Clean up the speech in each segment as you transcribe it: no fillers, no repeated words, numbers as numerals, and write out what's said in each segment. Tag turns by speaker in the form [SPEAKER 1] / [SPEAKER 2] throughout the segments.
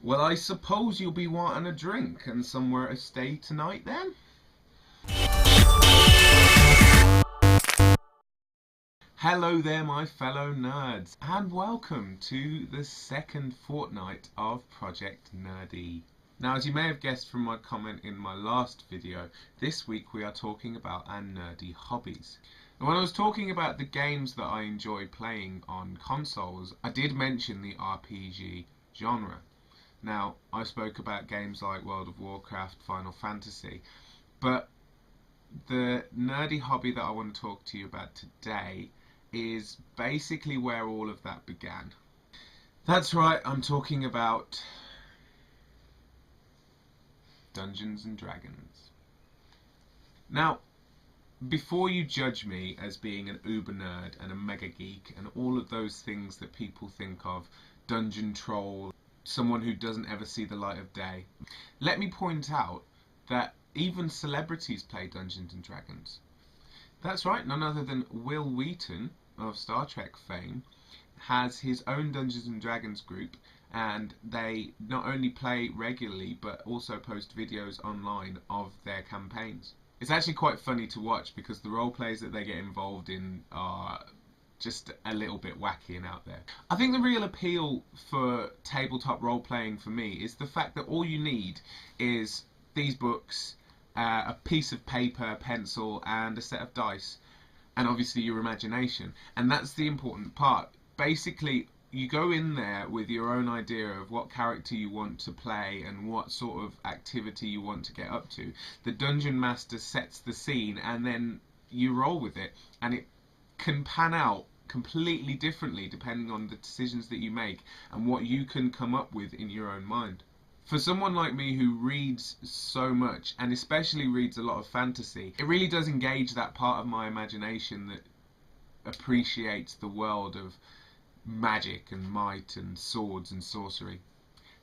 [SPEAKER 1] Well, I suppose you'll be wanting a drink and somewhere to stay tonight then? Hello there, my fellow nerds, and welcome to the second fortnight of Project Nerdy. Now, as you may have guessed from my comment in my last video, this week we are talking about our nerdy hobbies. And when I was talking about the games that I enjoy playing on consoles, I did mention the RPG genre. Now, I spoke about games like World of Warcraft, Final Fantasy, but the nerdy hobby that I want to talk to you about today is basically where all of that began. That's right, I'm talking about Dungeons and Dragons. Now, before you judge me as being an uber nerd and a mega geek and all of those things that people think of, dungeon troll, someone who doesn't ever see the light of day, let me point out that even celebrities play Dungeons and Dragons. That's right, none other than Will Wheaton of Star Trek fame has his own Dungeons and Dragons group, and they not only play regularly but also post videos online of their campaigns. It's actually quite funny to watch because the role plays that they get involved in are just a little bit wacky and out there. I think the real appeal for tabletop role playing for me is the fact that all you need is these books, a piece of paper, pencil, and a set of dice, and obviously your imagination. And that's the important part. Basically, you go in there with your own idea of what character you want to play and what sort of activity you want to get up to. The dungeon master sets the scene, and then you roll with it, and it can pan out completely differently depending on the decisions that you make and what you can come up with in your own mind. For someone like me who reads so much, and especially reads a lot of fantasy, it really does engage that part of my imagination that appreciates the world of magic and might and swords and sorcery.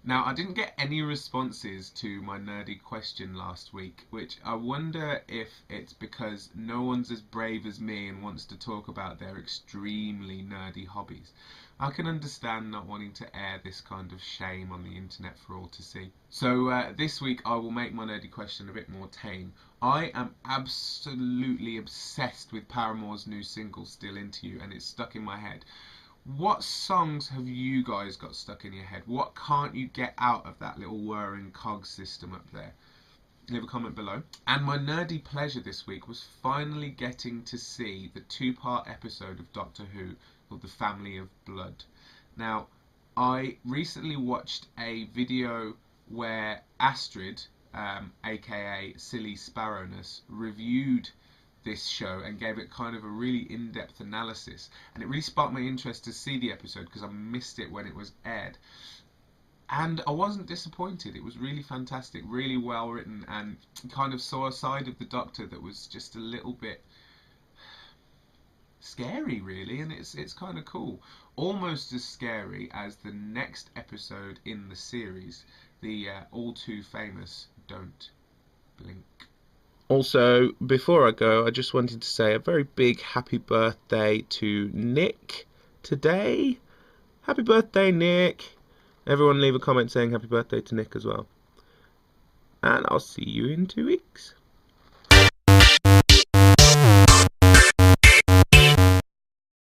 [SPEAKER 1] Now, I didn't get any responses to my nerdy question last week, which I wonder if it's because no one's as brave as me and wants to talk about their extremely nerdy hobbies. I can understand not wanting to air this kind of shame on the internet for all to see. So this week I will make my nerdy question a bit more tame. I am absolutely obsessed with Paramore's new single, Still Into You, and it's stuck in my head. What songs have you guys got stuck in your head? What can't you get out of that little whirring cog system up there? Leave a comment below. And my nerdy pleasure this week was finally getting to see the two-part episode of Doctor Who called The Family of Blood. Now, I recently watched a video where Astrid, aka Silly Sparrowness, reviewed this show and gave it kind of a really in-depth analysis, and it really sparked my interest to see the episode because I missed it when it was aired, and I wasn't disappointed. It was really fantastic, really well written, and kind of saw a side of the Doctor that was just a little bit scary really, and it's kind of cool, almost as scary as the next episode in the series, the all too famous Don't Blink. Also, before I go, I just wanted to say a very big happy birthday to Nick today. Happy birthday, Nick. Everyone leave a comment saying happy birthday to Nick as well. And I'll see you in 2 weeks.